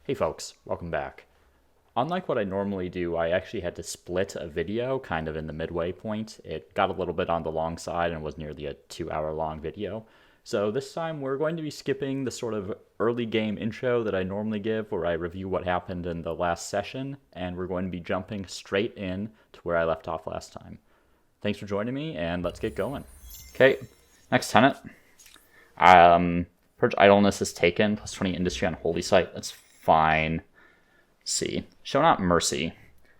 Hey folks, welcome back. Unlike what I normally do, I actually had to split a video kind of in the midway point. It got a little bit on the long side and was nearly a 2 hour long video. So this time we're going to be skipping the sort of early game intro that I normally give where I review what happened in the last session, and we're going to be jumping straight in to where I left off last time. Thanks for joining me, and let's get going. Okay, next tenant. Purge Idleness is taken, plus 20 industry on Holy Site. That's fine. Let's see. Show Not Mercy.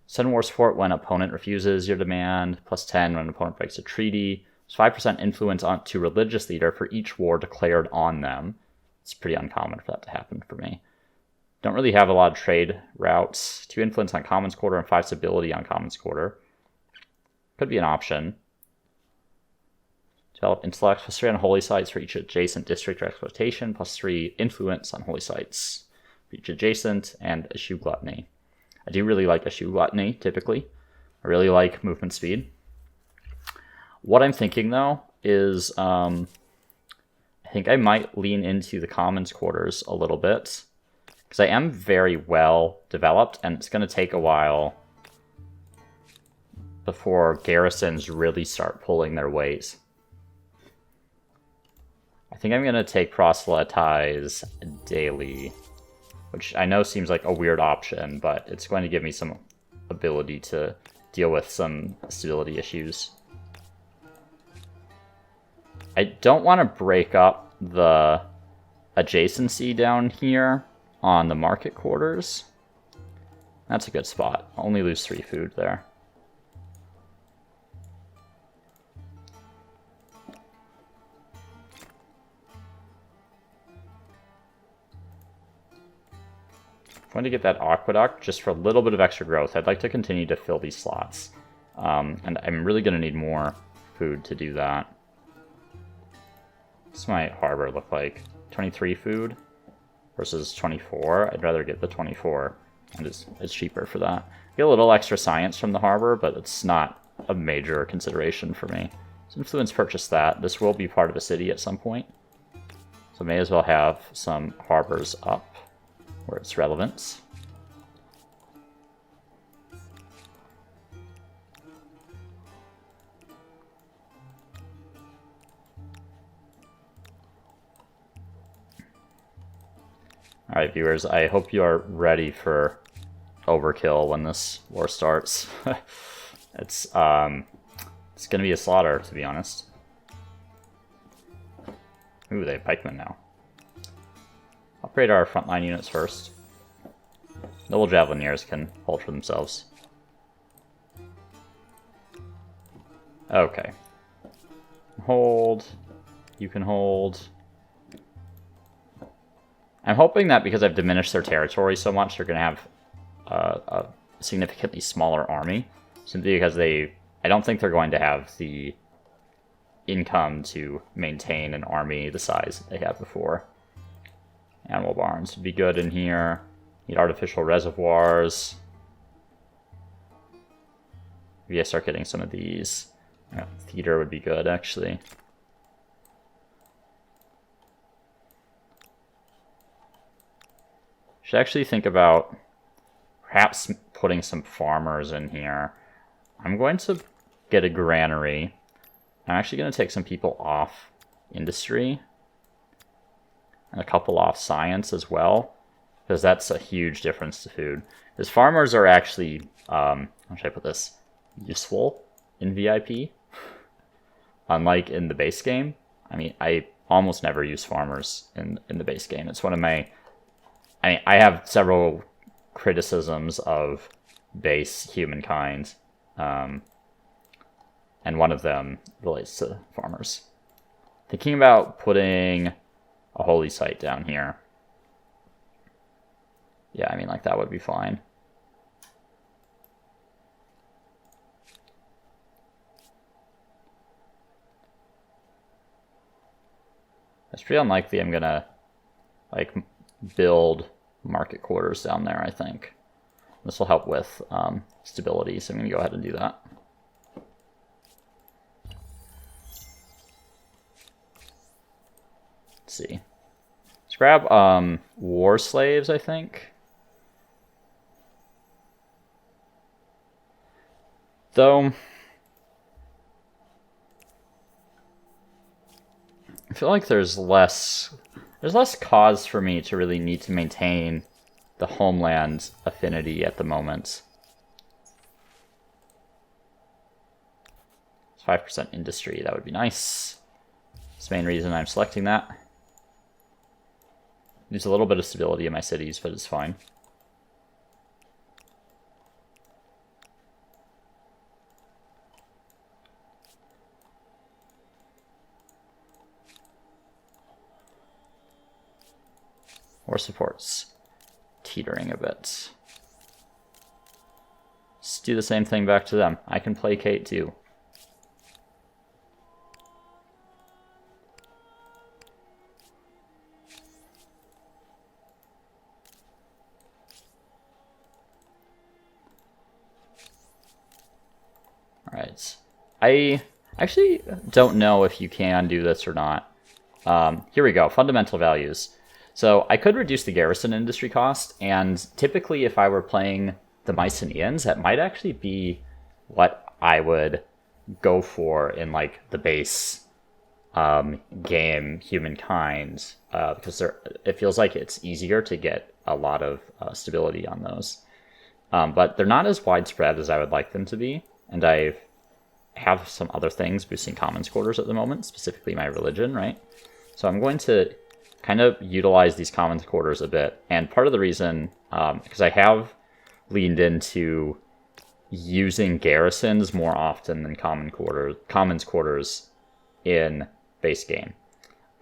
Send war support when opponent refuses your demand, plus 10 when opponent breaks a treaty. There's 5% influence on to religious leader for each war declared on them. It's pretty uncommon for that to happen for me. Don't really have a lot of trade routes. 2 influence on Commons Quarter and 5 stability on Commons Quarter. Could be an option. Develop intellect, plus 3 on holy sites for each adjacent district or exploitation, plus 3 influence on holy sites for each adjacent, and eschew gluttony. I do really like eschew gluttony, typically. I really like movement speed. What I'm thinking, though, is I think I might lean into the commons quarters a little bit, because I am very well developed, and it's going to take a while before garrisons really start pulling their weight. I think I'm going to take Proselytize daily, which I know seems like a weird option, but it's going to give me some ability to deal with some stability issues. I don't want to break up the adjacency down here on the market quarters. That's a good spot. I'll only lose 3 food there. I'm going to get that aqueduct just for a little bit of extra growth. I'd like to continue to fill these slots. And I'm really going to need more food to do that. What's my harbor look like? 23 food versus 24. I'd rather get the 24. And it's cheaper for that. Get a little extra science from the harbor, but it's not a major consideration for me. So influence purchase that. This will be part of a city at some point. So may as well have some harbors up where it's relevant. Alright, viewers, I hope you are ready for overkill when this war starts. It's gonna be a slaughter, to be honest. Ooh, they have pikemen now. Upgrade our frontline units first. Noble Javelineers can hold for themselves. Okay. Hold. You can hold. I'm hoping that because I've diminished their territory so much, they're going to have a significantly smaller army. Simply because I don't think they're going to have the income to maintain an army the size that they have before. Animal barns would be good in here. Need artificial reservoirs. Maybe I start getting some of these. Yeah, theater would be good, actually. Should actually think about perhaps putting some farmers in here. I'm going to get a granary. I'm actually going to take some people off industry. And a couple off science as well, because that's a huge difference to food. Because farmers are actually, how should I put this, useful in VIP. Unlike in the base game. I mean, I almost never use farmers in the base game. It's one of my, I have several criticisms of base humankind, and one of them relates to farmers. Thinking about putting a holy site down here. Yeah, I mean, like, that would be fine. It's pretty unlikely I'm gonna, like, build market quarters down there, I think. This will help with stability, so I'm gonna go ahead and do that. Let's see. Let's grab war slaves, I think. Though, I feel like there's less cause for me to really need to maintain the homeland affinity at the moment. It's 5% industry, that would be nice. That's the main reason I'm selecting that. There's a little bit of stability in my cities, but it's fine. War support's teetering a bit. Let's do the same thing back to them. I can placate too. Alright. I actually don't know if you can do this or not. Here we go. Fundamental values. So I could reduce the garrison industry cost, and typically if I were playing the Mycenaeans, that might actually be what I would go for in like the base game Humankind, because it feels like it's easier to get a lot of stability on those. But they're not as widespread as I would like them to be, and I have some other things boosting commons quarters at the moment, specifically my religion, right? So I'm going to kind of utilize these commons quarters a bit. And part of the reason, because I have leaned into using garrisons more often than commons quarters in base game.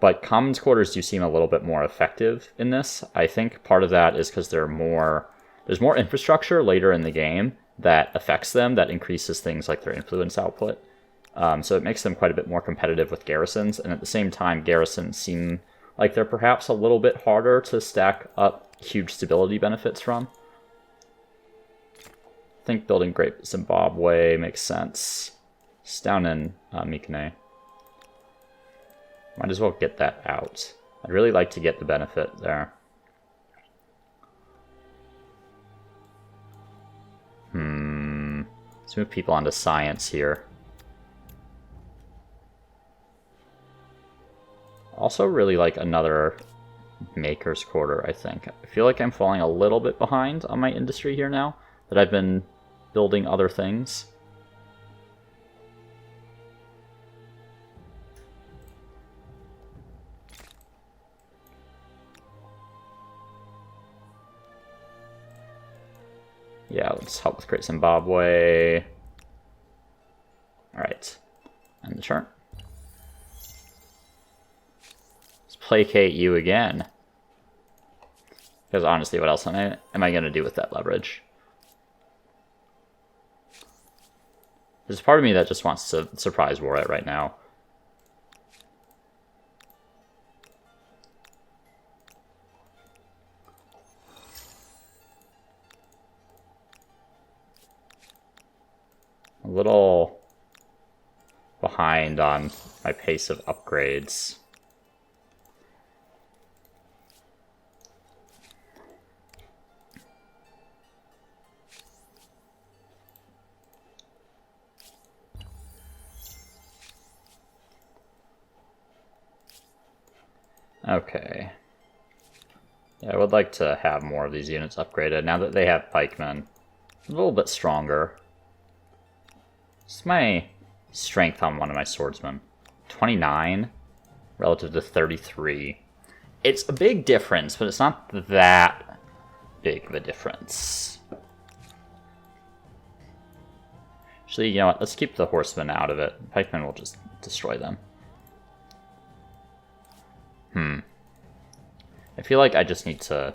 But commons quarters do seem a little bit more effective in this. I think part of that is because there's more infrastructure later in the game that affects them, that increases things like their influence output. So it makes them quite a bit more competitive with garrisons. And at the same time, garrisons seem like they're perhaps a little bit harder to stack up huge stability benefits from. I think building Great Zimbabwe makes sense. It's down in Mycenae. Might as well get that out. I'd really like to get the benefit there. Let's move people onto science here. Also really like another maker's quarter, I think. I feel like I'm falling a little bit behind on my industry here now, that I've been building other things. Yeah, let's help with Great Zimbabwe. Alright. End the turn. Let's placate you again. Because honestly, what else am I going to do with that leverage? There's part of me that just wants to surprise war it right now. A little behind on my pace of upgrades. Okay. Yeah, I would like to have more of these units upgraded now that they have pikemen. A little bit stronger. What's my strength on one of my swordsmen? 29 relative to 33. It's a big difference, but it's not that big of a difference. Actually, you know what? Let's keep the horsemen out of it. Pikemen will just destroy them. I feel like I just need to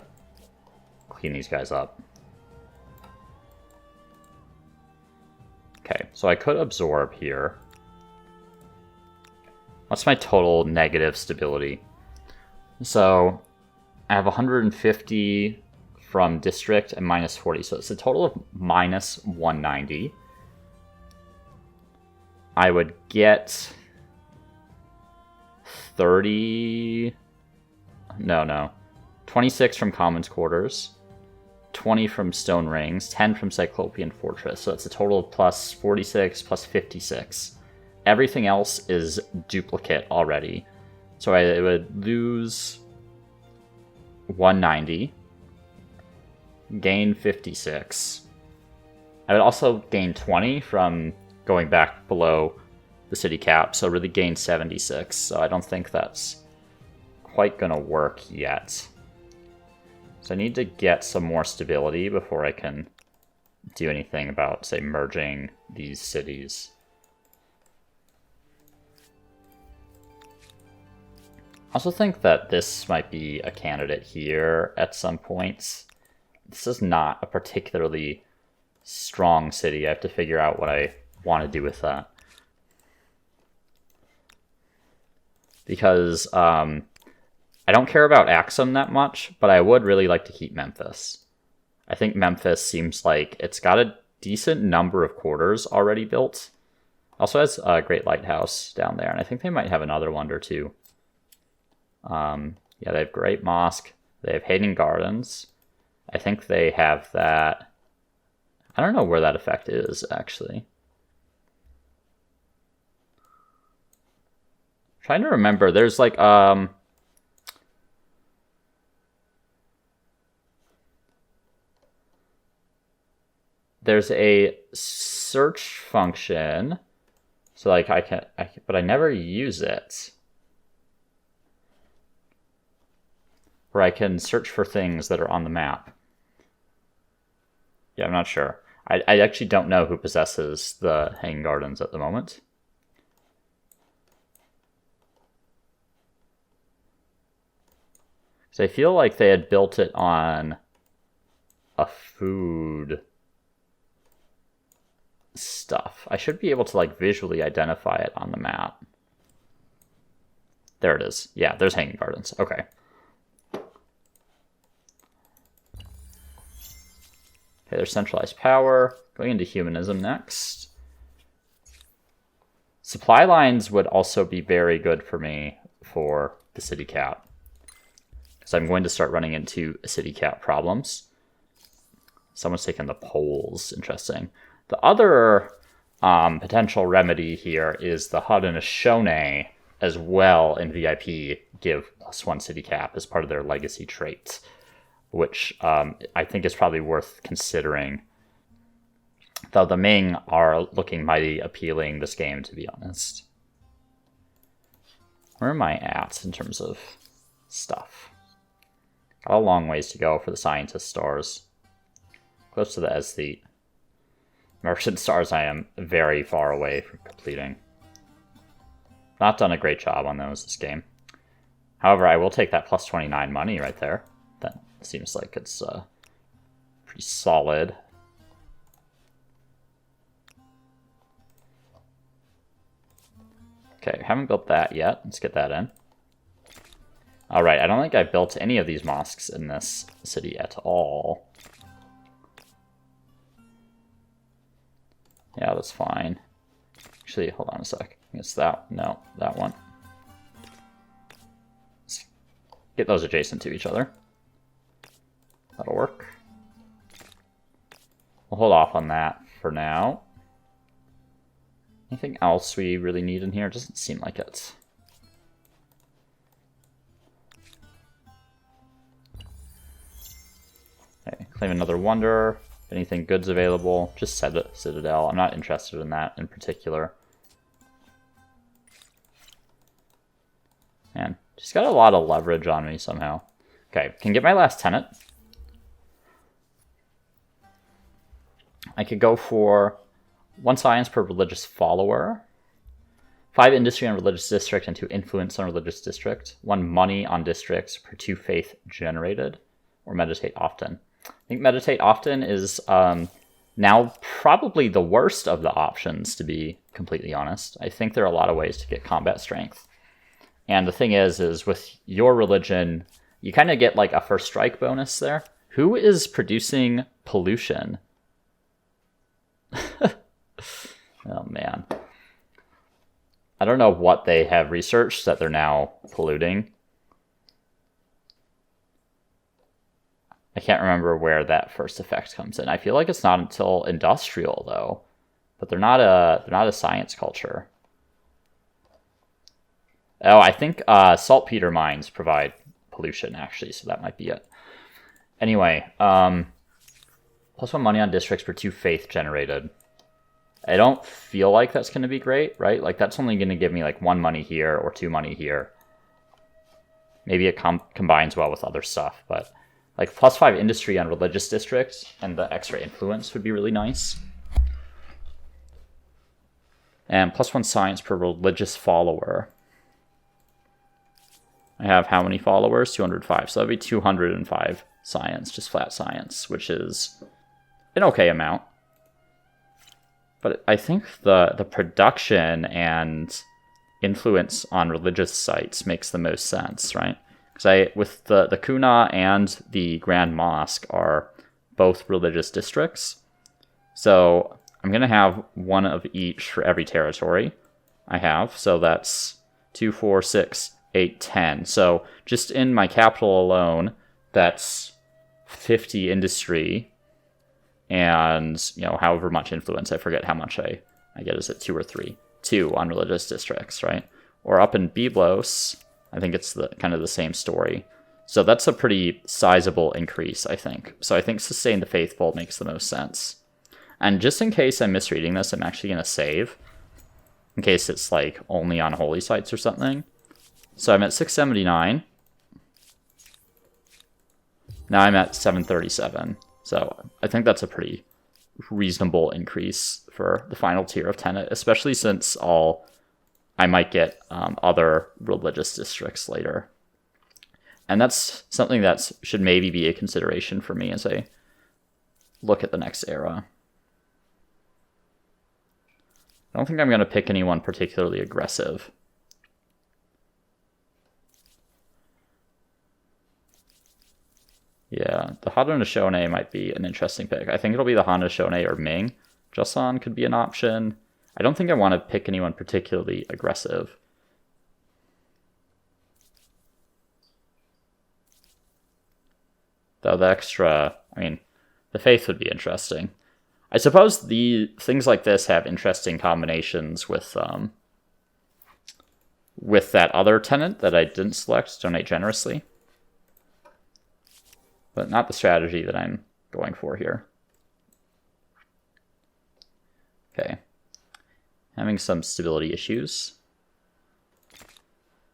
clean these guys up. Okay, so I could absorb here. What's my total negative stability? So I have 150 from district and minus 40, so it's a total of minus 190. I would get 30... No. 26 from commons quarters. 20 from Stone Rings, 10 from Cyclopean Fortress. So it's a total of plus 46, plus 56. Everything else is duplicate already. So I would lose 190, gain 56. I would also gain 20 from going back below the city cap, so really gain 76. So I don't think that's quite going to work yet. So I need to get some more stability before I can do anything about, say, merging these cities. I also think that this might be a candidate here at some points. This is not a particularly strong city. I have to figure out what I want to do with that. Because I don't care about Axum that much, but I would really like to keep Memphis. I think Memphis seems like it's got a decent number of quarters already built. Also has a great lighthouse down there, and I think they might have another wonder too. Yeah, they have Great Mosque. They have Hayden Gardens. I think they have that. I don't know where that effect is, actually. I'm trying to remember. There's like, there's a search function. So like but I never use it. Where I can search for things that are on the map. Yeah, I'm not sure. I actually don't know who possesses the Hanging Gardens at the moment. So I feel like they had built it on a food stuff. I should be able to like visually identify it on the map. There it is. Yeah, there's Hanging Gardens. Okay. Okay, there's centralized power. Going into humanism next. Supply lines would also be very good for me for the city cap. Because I'm going to start running into city cap problems. Someone's taken the poles. Interesting. The other potential remedy here is the Haudenosaunee as well in VIP give +1 city cap as part of their legacy traits, which I think is probably worth considering. Though the Ming are looking mighty appealing this game, to be honest. Where am I at in terms of stuff? Got a long ways to go for the scientist stars. Close to the aesthete. Merchant stars I am very far away from completing. Not done a great job on those this game. However, I will take that +29 money right there. That seems like it's pretty solid. Okay, haven't built that yet. Let's get that in. Alright, I don't think I built any of these mosques in this city at all. Yeah, that's fine. Actually, hold on a sec. It's that. No, that one. Let's get those adjacent to each other. That'll work. We'll hold off on that for now. Anything else we really need in here? Doesn't seem like it. Okay, claim another wonder. If anything good's available, just Citadel. I'm not interested in that in particular. Man, she's got a lot of leverage on me somehow. Okay, can get my last tenant. I could go for 1 science per religious follower, 5 industry on religious district and 2 influence on religious district, 1 money on districts per 2 faith generated, or meditate often. I think meditate often is now probably the worst of the options, to be completely honest. I think there are a lot of ways to get combat strength. And the thing is with your religion, you kind of get like a first strike bonus there. Who is producing pollution? Oh, man. I don't know what they have researched that they're now polluting. I can't remember where that first effect comes in. I feel like it's not until industrial though, but they're not a science culture. Oh, I think saltpeter mines provide pollution actually, so that might be it. Anyway, +1 money on districts per 2 faith generated. I don't feel like that's going to be great, right? Like that's only going to give me like 1 money here or 2 money here. Maybe it combines well with other stuff, but like +5 industry on religious districts and the extra influence would be really nice. And +1 science per religious follower. I have how many followers? 205. So that'd be 205 science, just flat science, which is an okay amount. But I think the production and influence on religious sites makes the most sense, right? Because with the Kuna and the Grand Mosque are both religious districts. So I'm going to have 1 of each for every territory I have. So that's 2, 4, 6, 8, 10. So just in my capital alone, that's 50 industry and, you know, however much influence. I forget how much I get. Is it 2 or 3? 2 on religious districts, right? Or up in Byblos, I think it's kind of the same story. So that's a pretty sizable increase, I think. So I think sustain the faithful makes the most sense. And just in case I'm misreading this, I'm actually going to save. In case it's like only on holy sites or something. So I'm at 679. Now I'm at 737. So I think that's a pretty reasonable increase for the final tier of Tenet, especially since I might get other religious districts later. And that's something that should maybe be a consideration for me as I look at the next era. I don't think I'm going to pick anyone particularly aggressive. Yeah, the Haudenosaunee might be an interesting pick. I think it'll be the Haudenosaunee or Ming. Joseon could be an option. I don't think I want to pick anyone particularly aggressive. Though the extra, I mean, the faith would be interesting. I suppose the things like this have interesting combinations with that other tenant that I didn't select, donate generously. But not the strategy that I'm going for here. Okay. Having some stability issues.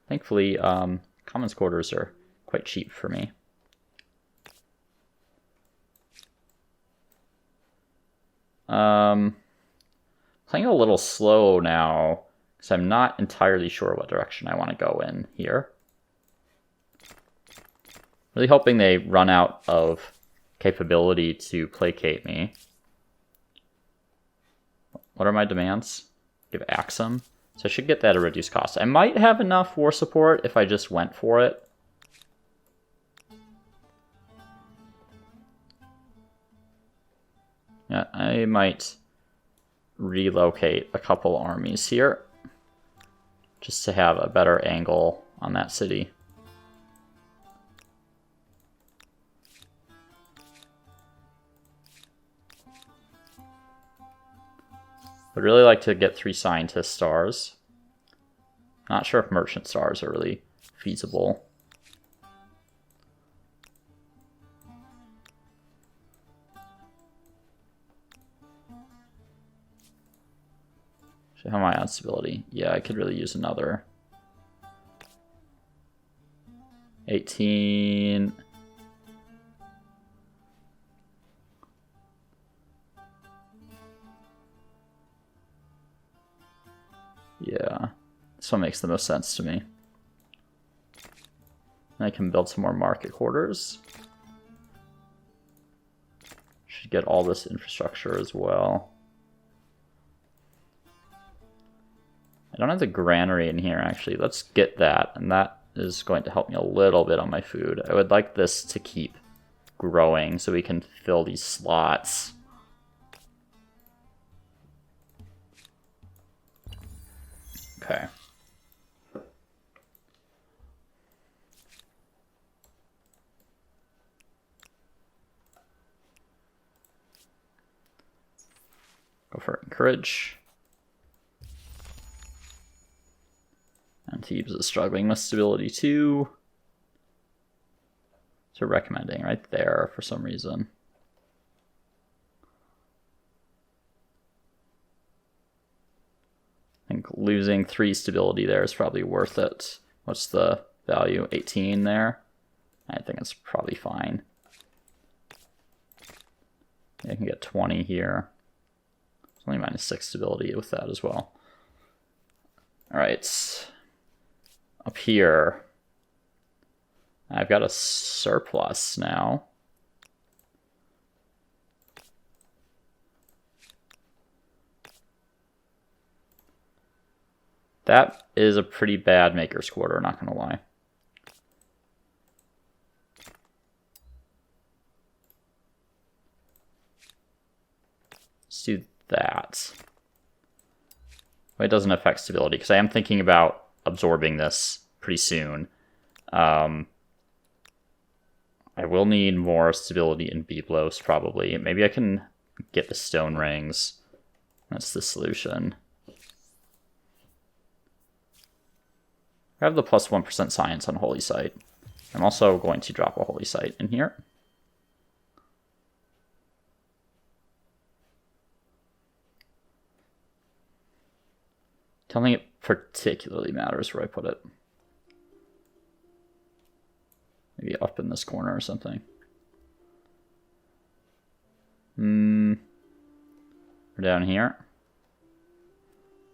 Thankfully, commons quarters are quite cheap for me. Playing a little slow now, because I'm not entirely sure what direction I want to go in here. Really hoping they run out of capability to placate me. What are my demands? Give Axum. So I should get that at a reduced cost. I might have enough war support if I just went for it. Yeah, I might relocate a couple armies here just to have a better angle on that city. Would really like to get 3 scientist stars. Not sure if merchant stars are really feasible. How am I on stability? Yeah, I could really use another. 18. Yeah, this one makes the most sense to me. I can build some more market quarters. Should get all this infrastructure as well. I don't have the granary in here, actually. Let's get that, and that is going to help me a little bit on my food. I would like this to keep growing so we can fill these slots. Okay. Go for encourage. And Thebes is struggling with stability too. So recommending right there for some reason. I think losing 3 stability there is probably worth it. What's the value? 18 there? I think it's probably fine. I can get 20 here. It's only -6 stability with that as well. All right. Up here, I've got a surplus now. That is a pretty bad maker's quarter, not gonna lie. Let's do that. Well, it doesn't affect stability, because I am thinking about absorbing this pretty soon. I will need more stability in Byblos, probably. Maybe I can get the stone rings. That's the solution. I have the plus 1% science on Holy Site. I'm also going to drop a Holy Site in here. Don't think it particularly matters where I put it. Maybe up in this corner or something. We're down here.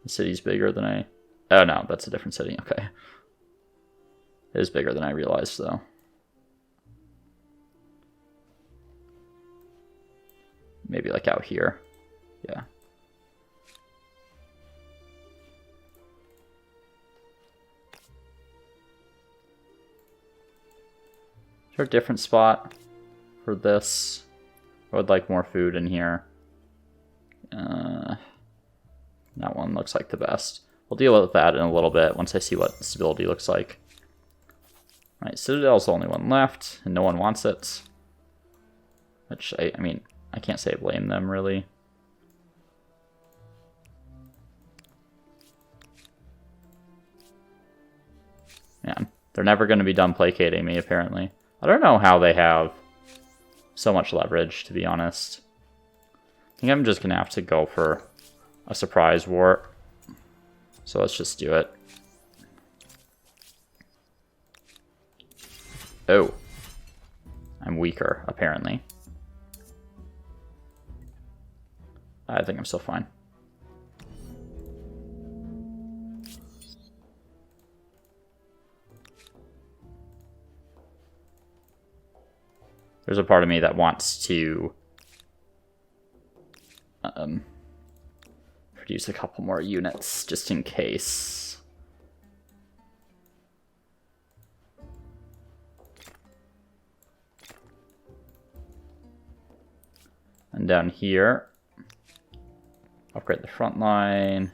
The city's bigger than I... Oh no, that's a different city. Okay. It is bigger than I realized, though. Maybe like out here. Yeah. Is there a different spot for this? I would like more food in here. That one looks like the best. We'll deal with that in a little bit once I see what stability looks like. Alright, Citadel's the only one left, and no one wants it. Which, I mean, I can't say I blame them, really. Man, they're never going to be done placating me, apparently. I don't know how they have so much leverage, to be honest. I think I'm just going to have to go for a surprise war. So let's just do it. Oh. I'm weaker, apparently. I think I'm still fine. There's a part of me that wants to produce a couple more units just in case. And down here, upgrade the front line.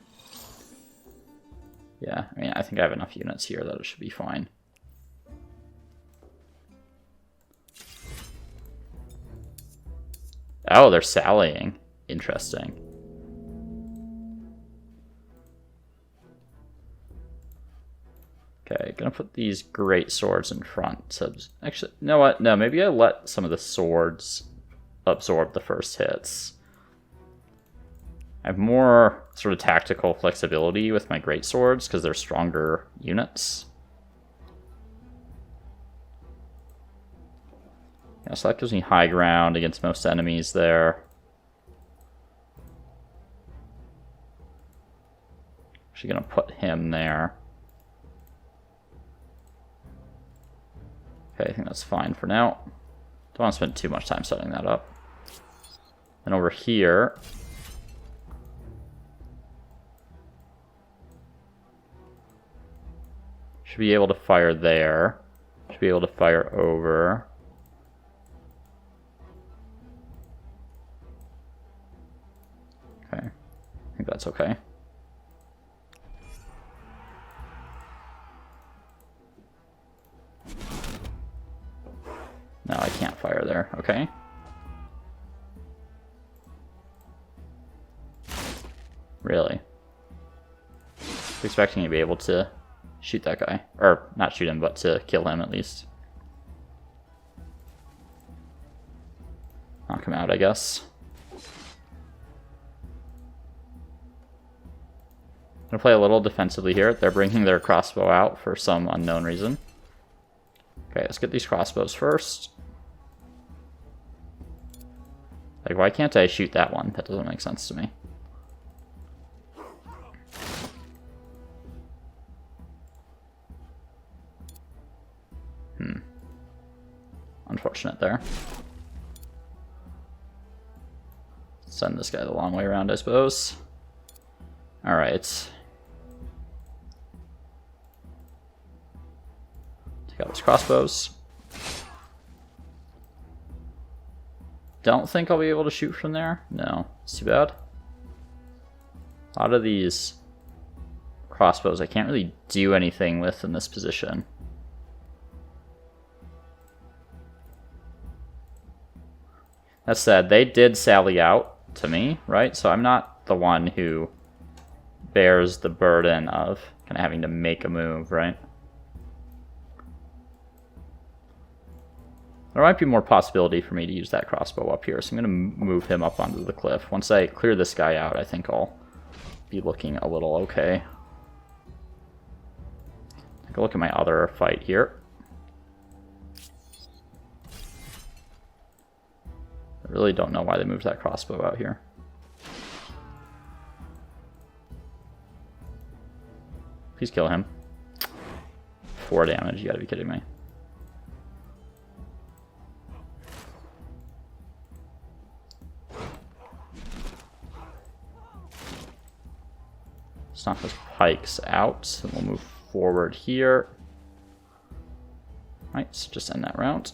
Yeah, I mean, I think I have enough units here that it should be fine. Oh, they're sallying. Interesting. Okay, gonna put these great swords in front. So actually, you know what? No, maybe I let some of the swords absorb the first hits. I have more sort of tactical flexibility with my great swords because they're stronger units. Yeah, so that gives me high ground against most enemies there. Actually gonna put him there. Okay, I think that's fine for now. Don't want to spend too much time setting that up. And over here, should be able to fire there. Should be able to fire over. Okay, I think that's okay. No, I can't fire there. Okay. Really? I was expecting to be able to shoot that guy. Or, not shoot him, but to kill him at least. Knock him out, I guess. I'm gonna play a little defensively here. They're bringing their crossbow out for some unknown reason. Okay, let's get these crossbows first. Like, why can't I shoot that one? That doesn't make sense to me. Unfortunate there. Send this guy the long way around, I suppose. Alright. Take out those crossbows. Don't think I'll be able to shoot from there. No, it's too bad. A lot of these crossbows I can't really do anything with in this position. That said, they did sally out to me, right? So I'm not the one who bears the burden of kind of having to make a move, right? There might be more possibility for me to use that crossbow up here, so I'm going to move him up onto the cliff. Once I clear this guy out, I think I'll be looking a little okay. Take a look at my other fight here. I really don't know why they moved that crossbow out here. Please kill him. 4 damage, you gotta be kidding me. Let's knock those pikes out, and we'll move forward here. Right, so just end that round.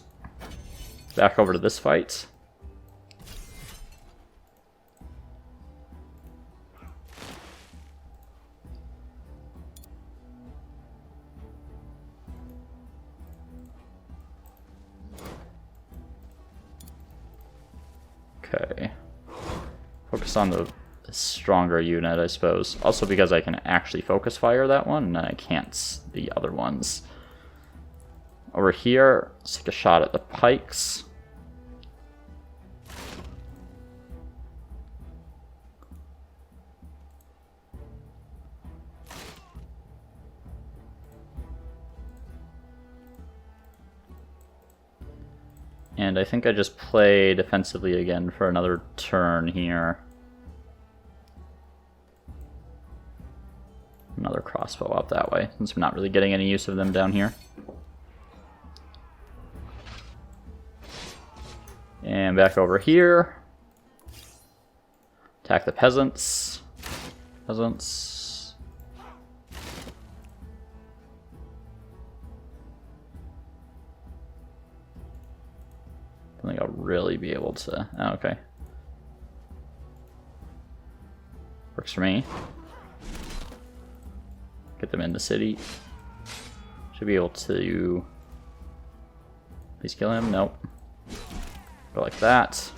Back over to this fight. Okay. Focus on the stronger unit, I suppose. Also because I can actually focus fire that one, and I can't the other ones. Over here, let's take a shot at the pikes. And I think I just play defensively again for another turn here. Another crossbow up that way, since I'm not really getting any use of them down here. And back over here. Attack the peasants. Peasants. I think I'll really be able to... Oh, okay. Works for me. Get them in the city. Should be able to... Please kill him. Nope. Go like that.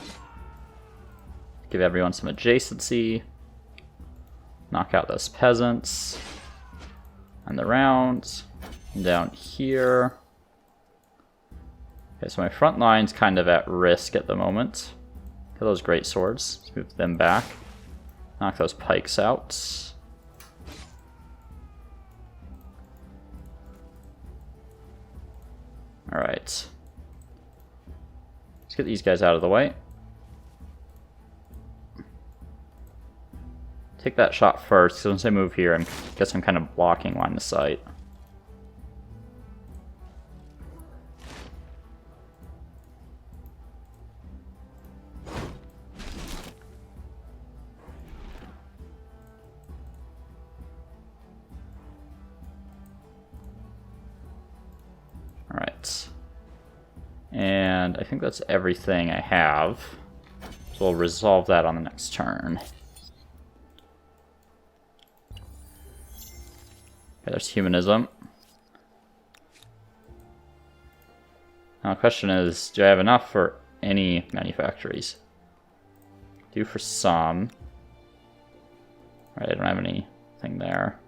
Give everyone some adjacency. Knock out those peasants. And the rounds. And down here. Okay, so my front line's kind of at risk at the moment. Kill those great swords. Let's move them back. Knock those pikes out. Alright. Let's get these guys out of the way. Take that shot first, because once I move here, I guess I'm kind of blocking line of sight. Alright. And I think that's everything I have. So we'll resolve that on the next turn. Okay, there's humanism. Now the question is, do I have enough for any manufactories? Do for some. Right, I don't have anything there.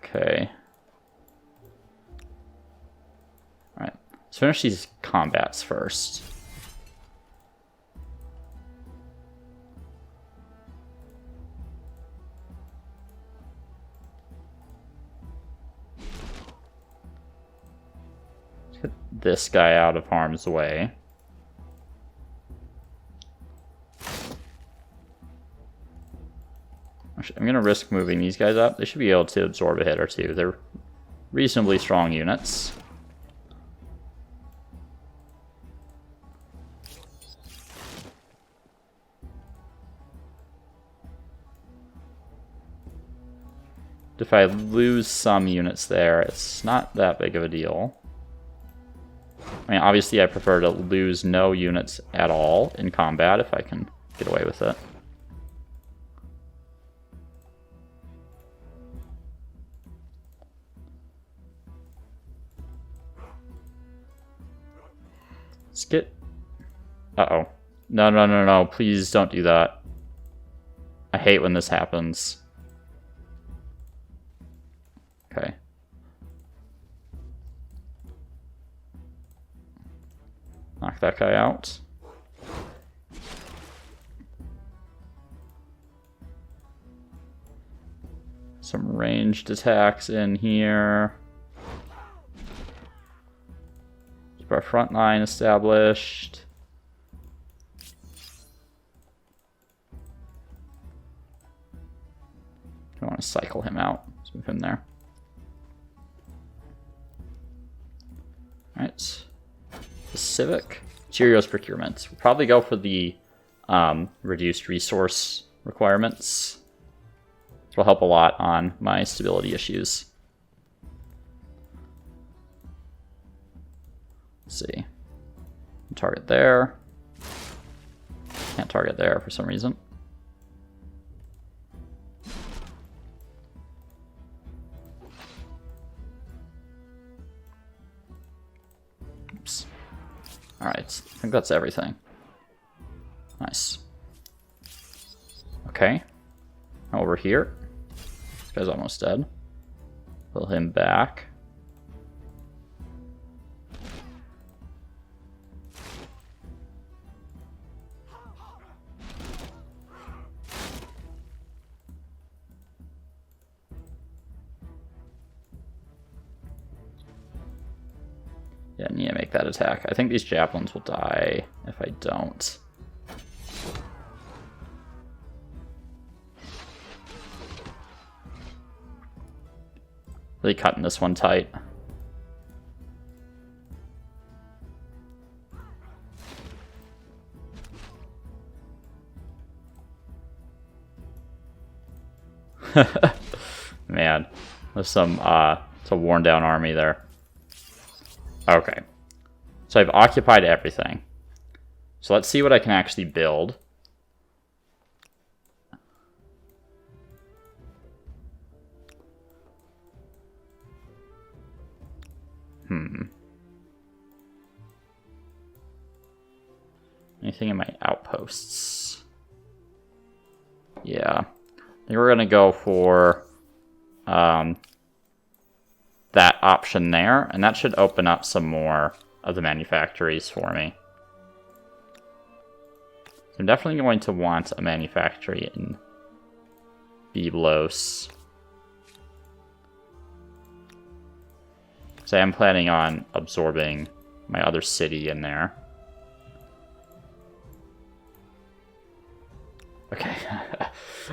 Okay. Alright, let's finish these combats first. Let's get this guy out of harm's way. Actually, I'm going to risk moving these guys up. They should be able to absorb a hit or two. They're reasonably strong units. If I lose some units there, it's not that big of a deal. I mean, obviously I prefer to lose no units at all in combat if I can get away with it. Let's get... Uh-oh. No, no, no, no. Please don't do that. I hate when this happens. Okay. Knock that guy out. Some ranged attacks in here. Keep our front line established. I want to cycle him out. Let's move him there. Alright. The civic. Materials procurement. We'll probably go for the reduced resource requirements. This will help a lot on my stability issues. Let's see. Target there. Can't target there for some reason. Oops. Alright, I think that's everything. Nice. Okay. Over here. This guy's almost dead. Pull him back. Yeah, I need to make that attack. I think these javelins will die if I don't. Really cutting this one tight. Man, there's some it's a worn down army there. Okay, so I've occupied everything. So let's see what I can actually build. Anything in my outposts? Yeah. I think we're going to go for that option there, and that should open up some more of the manufactories for me. So I'm definitely going to want a manufactory in Byblos. So I am planning on absorbing my other city in there. Okay,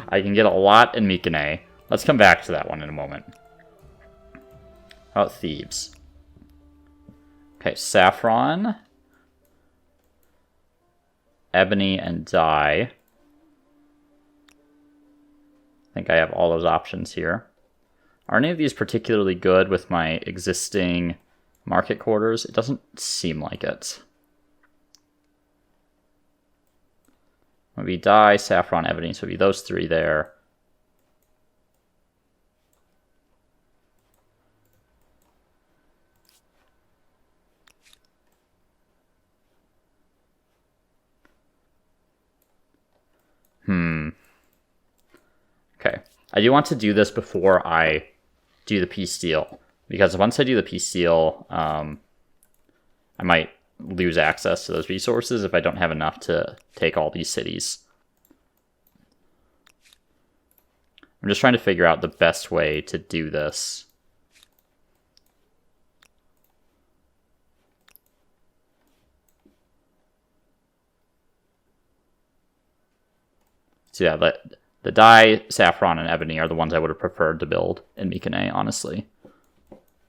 I can get a lot in Mycenae. Let's come back to that one in a moment. How about Thebes? Okay, saffron, ebony, and dye. I think I have all those options here. Are any of these particularly good with my existing market quarters? It doesn't seem like it. Maybe dye, saffron, ebony, so it'd be those three there. Okay. I do want to do this before I do the peace deal, because once I do the peace deal, I might lose access to those resources if I don't have enough to take all these cities. I'm just trying to figure out the best way to do this. So yeah, the dye, saffron, and ebony are the ones I would have preferred to build in Mycenae, honestly.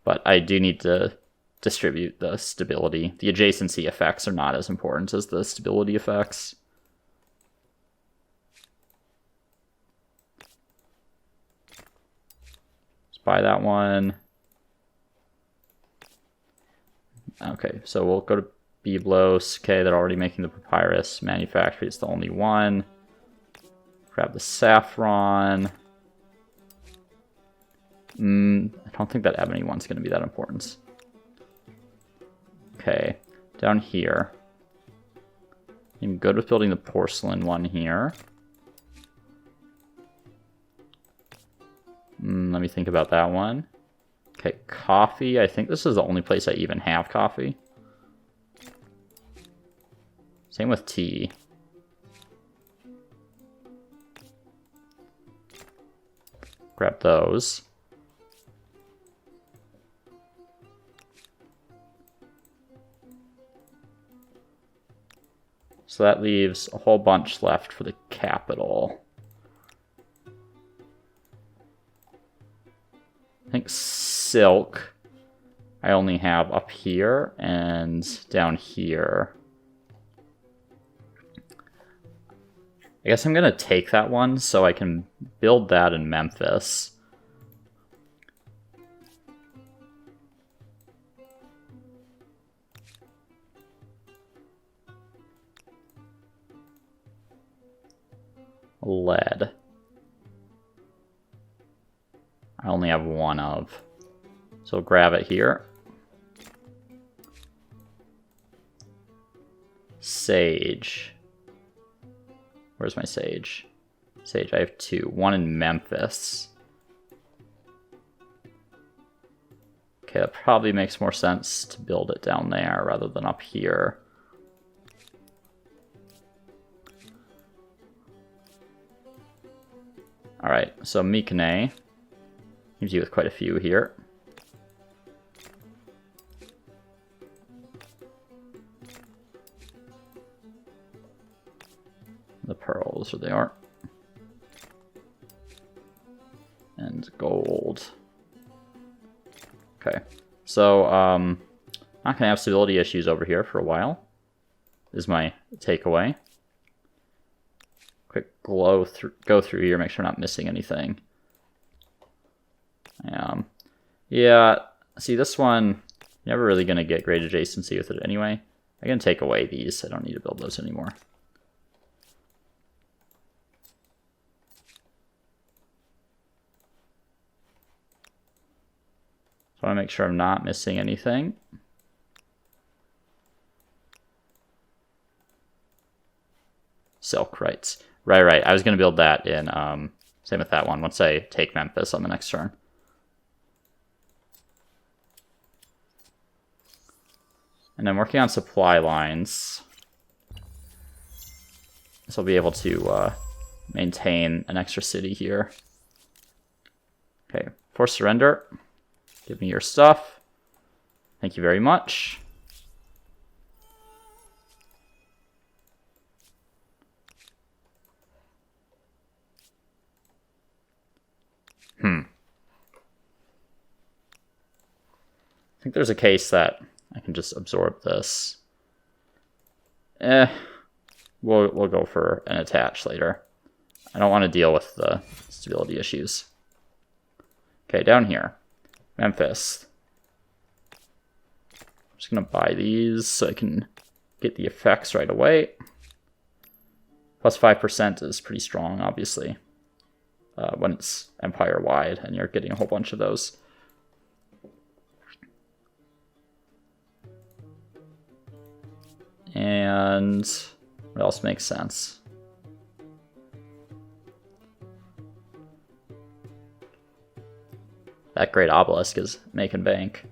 But I do need to distribute the stability. The adjacency effects are not as important as the stability effects. Let's buy that one. Okay, so we'll go to Byblos. Okay, they're already making the papyrus. Manufactory is the only one. Grab the saffron. I don't think that ebony one's going to be that important. Okay, down here. I'm good with building the porcelain one here. Let me think about that one. Okay, coffee. I think this is the only place I even have coffee. Same with tea. Grab those. So that leaves a whole bunch left for the capital. I think silk I only have up here and down here. I guess I'm going to take that one so I can build that in Memphis. Lead. I only have one of. So grab it here. Sage. Where's my sage? Sage, I have two. One in Memphis. Okay, that probably makes more sense to build it down there rather than up here. Alright, so Mycenae leaves you with quite a few here. The pearls, or they are. And gold. Okay, so not gonna have stability issues over here for a while, is my takeaway. Quick go through here, make sure I'm not missing anything. Yeah, see this one, never really gonna get great adjacency with it anyway. I'm gonna take away these, I don't need to build those anymore. So I want to make sure I'm not missing anything. Silk, right. Right. I was going to build that in, same with that one, once I take Memphis on the next turn. And I'm working on supply lines. So I'll be able to maintain an extra city here. Okay, force surrender. Give me your stuff. Thank you very much. I think there's a case that I can just absorb this. We'll go for an attach later. I don't want to deal with the stability issues. Okay, down here. Memphis. I'm just going to buy these so I can get the effects right away. Plus 5% is pretty strong, obviously, when it's empire-wide and you're getting a whole bunch of those. And what else makes sense? that great obelisk is making bank.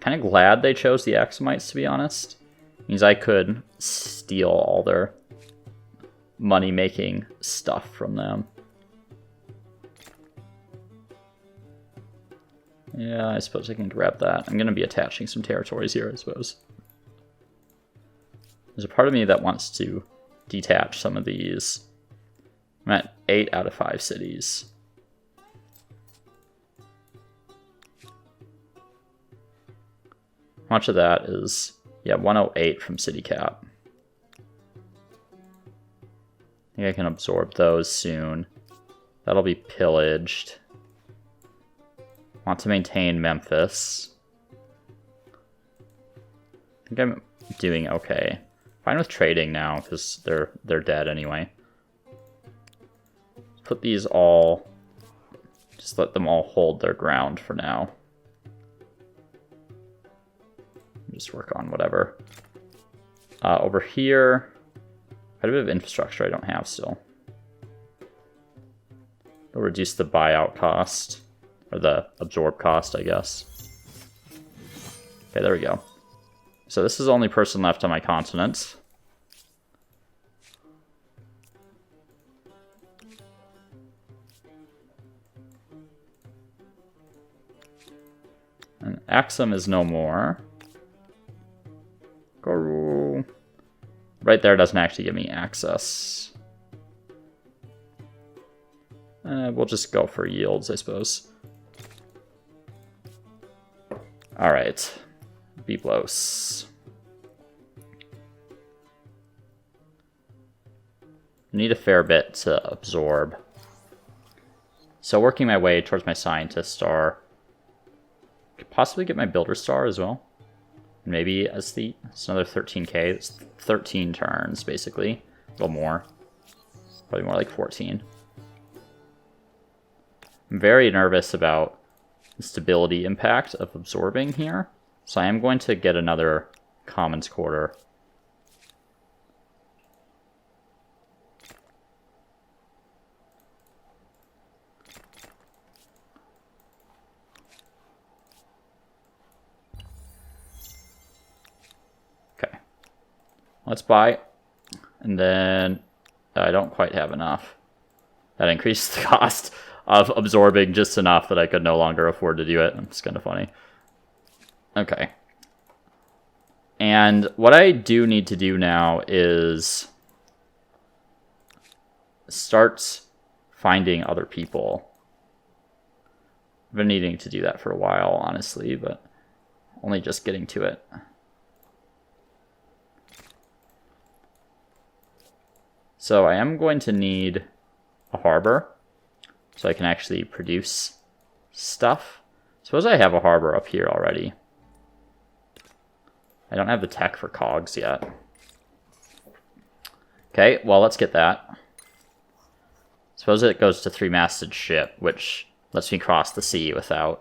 Kind of glad they chose the Axumites, to be honest. Means I could steal all their money-making stuff from them. Yeah, I suppose I can grab that. I'm going to be attaching some territories here, I suppose. There's a part of me that wants to detach some of these. I'm at 8 out of 5 cities. How much of that is... Yeah, 108 from city cap. I think I can absorb those soon. That'll be pillaged. Want to maintain Memphis. I think I'm doing okay. Fine with trading now, because they're dead anyway. Put these all... Just let them all hold their ground for now. Just work on whatever. Over here, quite a bit of infrastructure I don't have still. It'll reduce the buyout cost, or the absorb cost, I guess. Okay, there we go. So this is the only person left on my continent. And Axum is no more. Right there doesn't actually give me access. We'll just go for yields, I suppose. Alright. Byblos. Need a fair bit to absorb. So working my way towards my scientist star. Could possibly get my builder star as well. Maybe aesthete. It's another 13k. It's 13 turns, basically. A little more. Probably more like 14. I'm very nervous about the stability impact of absorbing here. So I am going to get another commons quarter. Let's buy, and then I don't quite have enough. That increased the cost of absorbing just enough that I could no longer afford to do it. It's kind of funny. Okay. And what I do need to do now is start finding other people. I've been needing to do that for a while, honestly, but only just getting to it. So I am going to need a harbor so I can actually produce stuff. Suppose I have a harbor up here already. I don't have the tech for cogs yet. Okay, well, let's get that. Suppose it goes to 3-masted ship, which lets me cross the sea without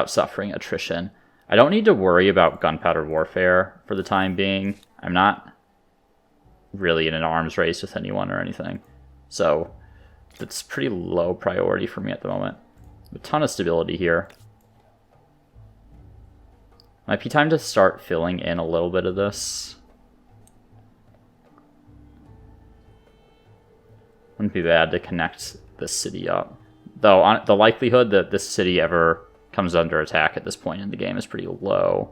suffering attrition. I don't need to worry about gunpowder warfare for the time being. I'm not really in an arms race with anyone or anything. So that's pretty low priority for me at the moment. A ton of stability here. Might be time to start filling in a little bit of this. Wouldn't be bad to connect this city up. Though on the likelihood that this city ever comes under attack at this point in the game is pretty low.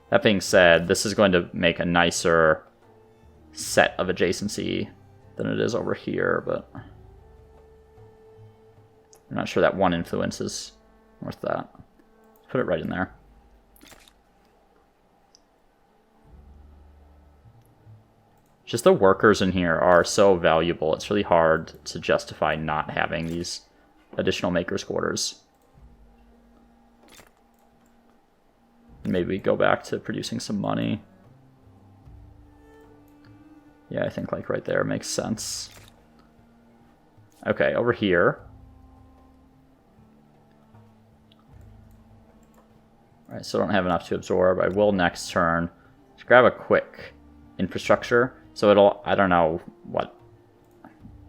That being said, this is going to make a nicer set of adjacency than it is over here, but I'm not sure that one influence is worth that. Put it right in there. Just the workers in here are so valuable. It's really hard to justify not having these additional makers' quarters. Maybe we go back to producing some money. Yeah, I think like right there makes sense. Okay, over here. Alright, so I don't have enough to absorb. I will next turn. Just grab a quick infrastructure. So it'll, I don't know what,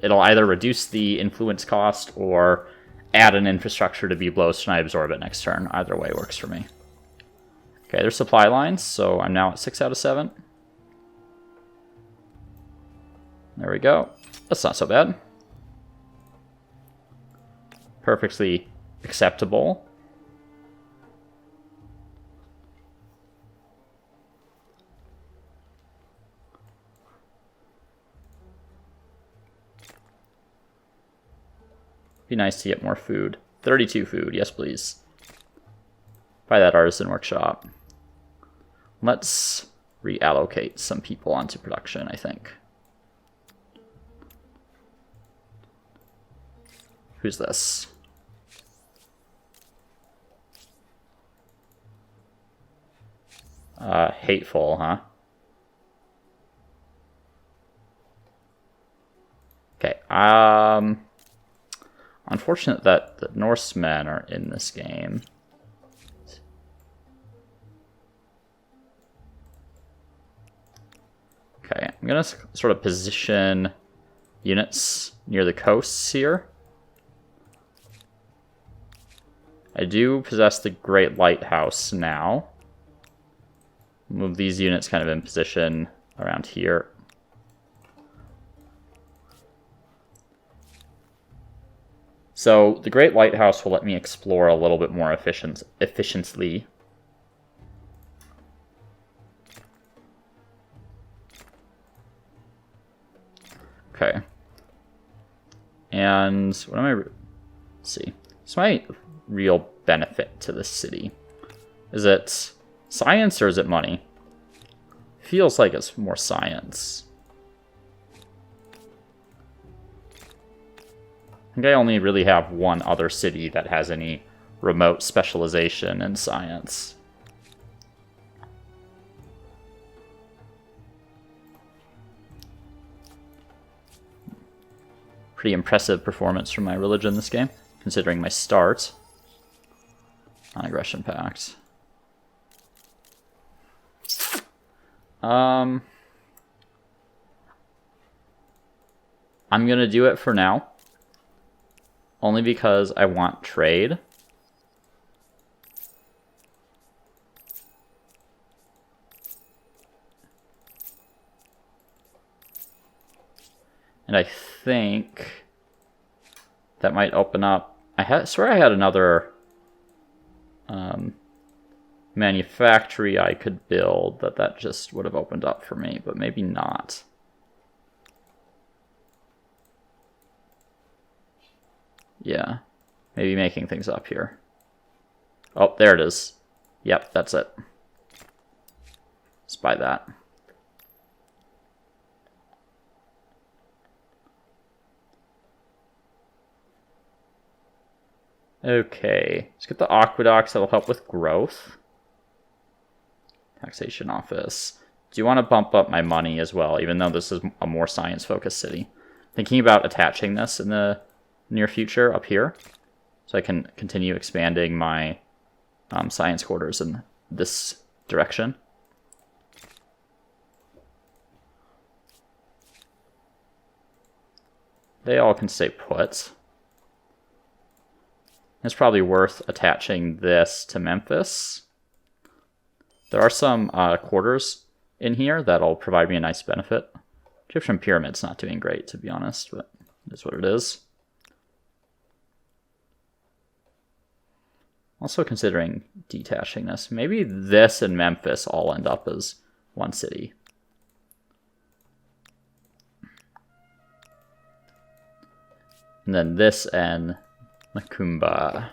it'll either reduce the influence cost or add an infrastructure to be blows and I absorb it next turn. Either way works for me. Okay, there's supply lines, so I'm now at 6 out of 7. There we go. That's not so bad. Perfectly acceptable. Be nice to get more food. 32 food, yes please. Buy that artisan workshop. Let's reallocate some people onto production, I think. Who's this? Hateful, huh? Okay, unfortunate that the Norsemen are in this game. Okay, I'm gonna sort of position units near the coasts here. I do possess the Great Lighthouse now. Move these units kind of in position around here. So the Great Lighthouse will let me explore a little bit more efficiently. Okay. And what am I... Let's see. What's my real benefit to this city? Is it science or is it money? Feels like it's more science. I think I only really have one other city that has any remote specialization in science. Pretty impressive performance from my religion this game, considering my start. Non-aggression pact. I'm gonna do it for now. Only because I want trade. And I think that might open up... I swear I had another manufactory I could build that just would have opened up for me, but maybe not. Yeah, maybe making things up here. Oh, there it is. Yep, that's it. Let's buy that. Okay, let's get the aqueducts. That'll help with growth. Taxation office. Do you want to bump up my money as well, even though this is a more science-focused city? Thinking about attaching this in the near future up here, so I can continue expanding my science quarters in this direction. They all can stay put. It's probably worth attaching this to Memphis. There are some quarters in here that'll provide me a nice benefit. Egyptian Pyramid's not doing great, to be honest, but it's what it is. Also considering detaching this. Maybe this and Memphis all end up as one city. And then this and Macumba.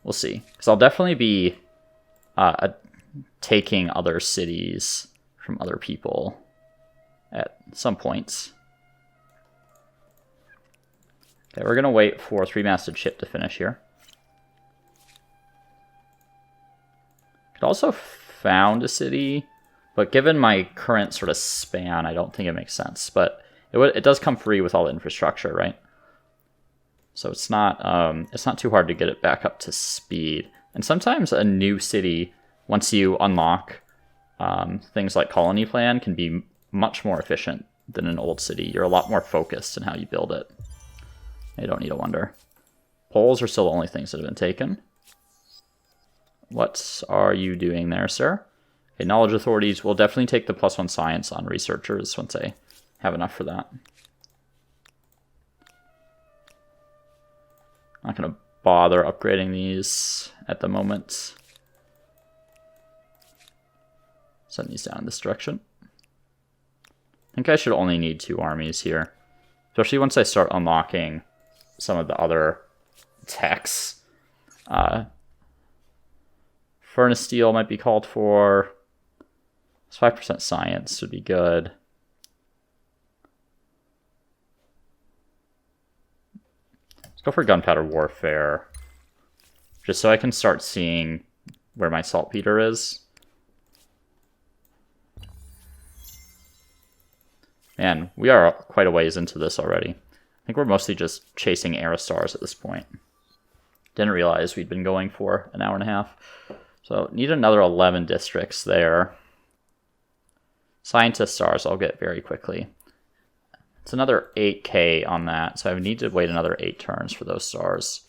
We'll see. Because I'll definitely be taking other cities from other people at some points. Okay, we're going to wait for three-masted ship to finish here. Could also found a city, but given my current sort of span, I don't think it makes sense. But it does come free with all the infrastructure, right? So it's not too hard to get it back up to speed. And sometimes a new city, once you unlock things like colony plan, can be much more efficient than an old city. You're a lot more focused in how you build it. You don't need to wonder. Poles are still the only things that have been taken. What are you doing there, sir? Okay, knowledge authorities will definitely take the +1 science on researchers once they have enough for that. Not going to bother upgrading these at the moment. Send these down in this direction. I think I should only need 2 armies here, especially once I start unlocking some of the other techs. Furnace steel might be called for. 5% science would be good. Let's go for gunpowder warfare, just so I can start seeing where my saltpeter is. Man, we are quite a ways into this already. I think we're mostly just chasing Aerostars at this point. Didn't realize we'd been going for an hour and a half. So need another 11 districts there. Scientist stars I'll get very quickly. It's another 8k on that, so I need to wait another 8 turns for those stars.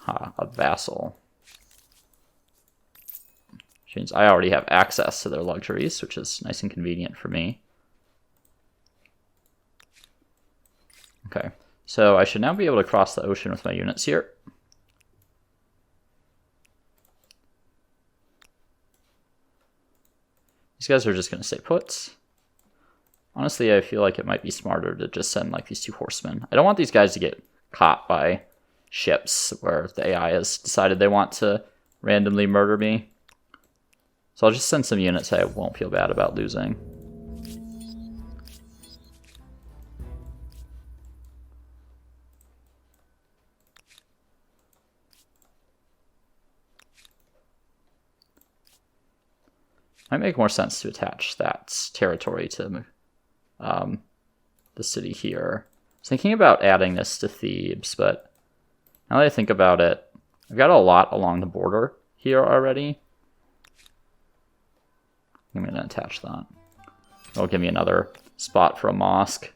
A vassal. Which means I already have access to their luxuries, which is nice and convenient for me. Okay, so I should now be able to cross the ocean with my units here. These guys are just going to stay put. Honestly, I feel like it might be smarter to just send like these 2 horsemen. I don't want these guys to get caught by ships where the AI has decided they want to randomly murder me. So I'll just send some units I won't feel bad about losing. Might make more sense to attach that territory to the city here. I was thinking about adding this to Thebes, but now that I think about it, I've got a lot along the border here already. I'm going to attach that. It'll give me another spot for a mosque.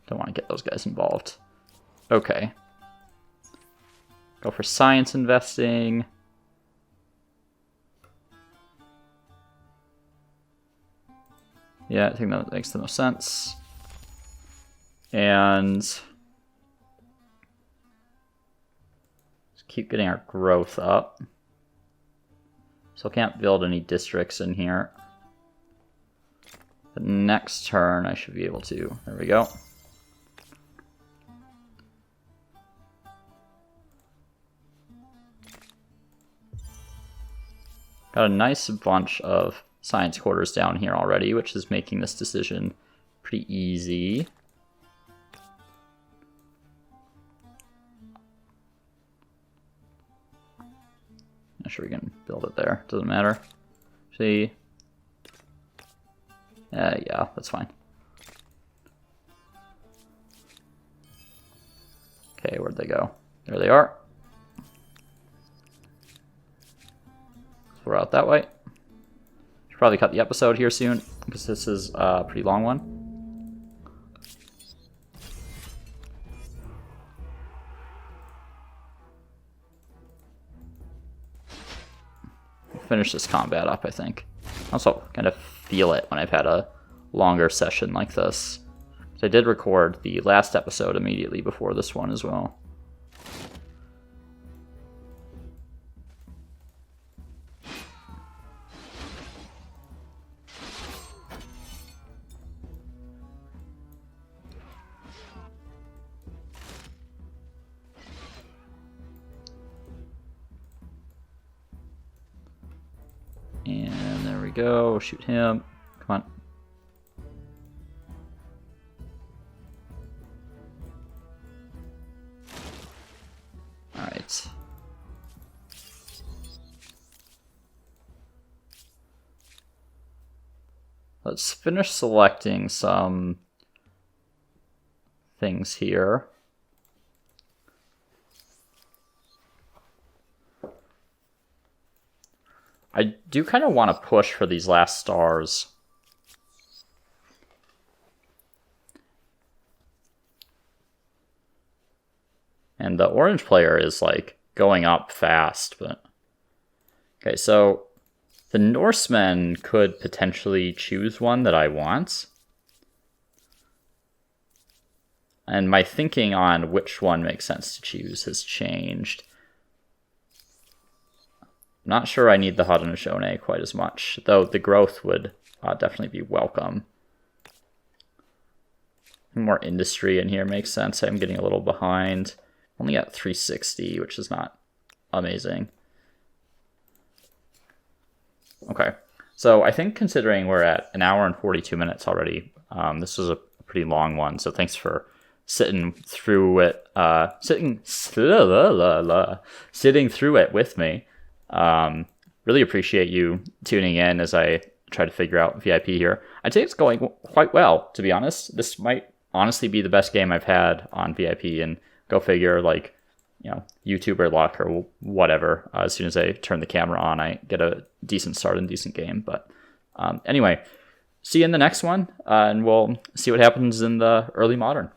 Don't want to get those guys involved. Okay. Go for science investing. Yeah, I think that makes the most sense. And just keep getting our growth up. So I can't build any districts in here. But next turn I should be able to. There we go. Got a nice bunch of science quarters down here already, which is making this decision pretty easy. Not sure we can build it there. Doesn't matter. See? Yeah, that's fine. Okay, where'd they go? There they are. We're out that way. Should probably cut the episode here soon, because this is a pretty long one. Finish this combat up, I think. I also kind of feel it when I've had a longer session like this. So I did record the last episode immediately before this one as well. And there we go. Shoot him. Come on. All right. Let's finish selecting some things here. I do kind of want to push for these last stars. And the orange player is like going up fast, but okay, so the Norsemen could potentially choose one that I want. And my thinking on which one makes sense to choose has changed. I'm not sure I need the Haudenosaunee quite as much, though the growth would definitely be welcome. More industry in here makes sense. I'm getting a little behind. Only at 360, which is not amazing. Okay, so I think considering we're at 1 hour and 42 minutes already, this was a pretty long one, so thanks for sitting through it, sitting through it with me. Really appreciate you tuning in as I try to figure out VIP here. I'd say it's going quite well, to be honest. This might honestly be the best game I've had on VIP, and go figure, like, you know, YouTuber luck or whatever. As soon as I turn the camera on, I get a decent start and decent game. But anyway, see you in the next one, and we'll see what happens in the early modern.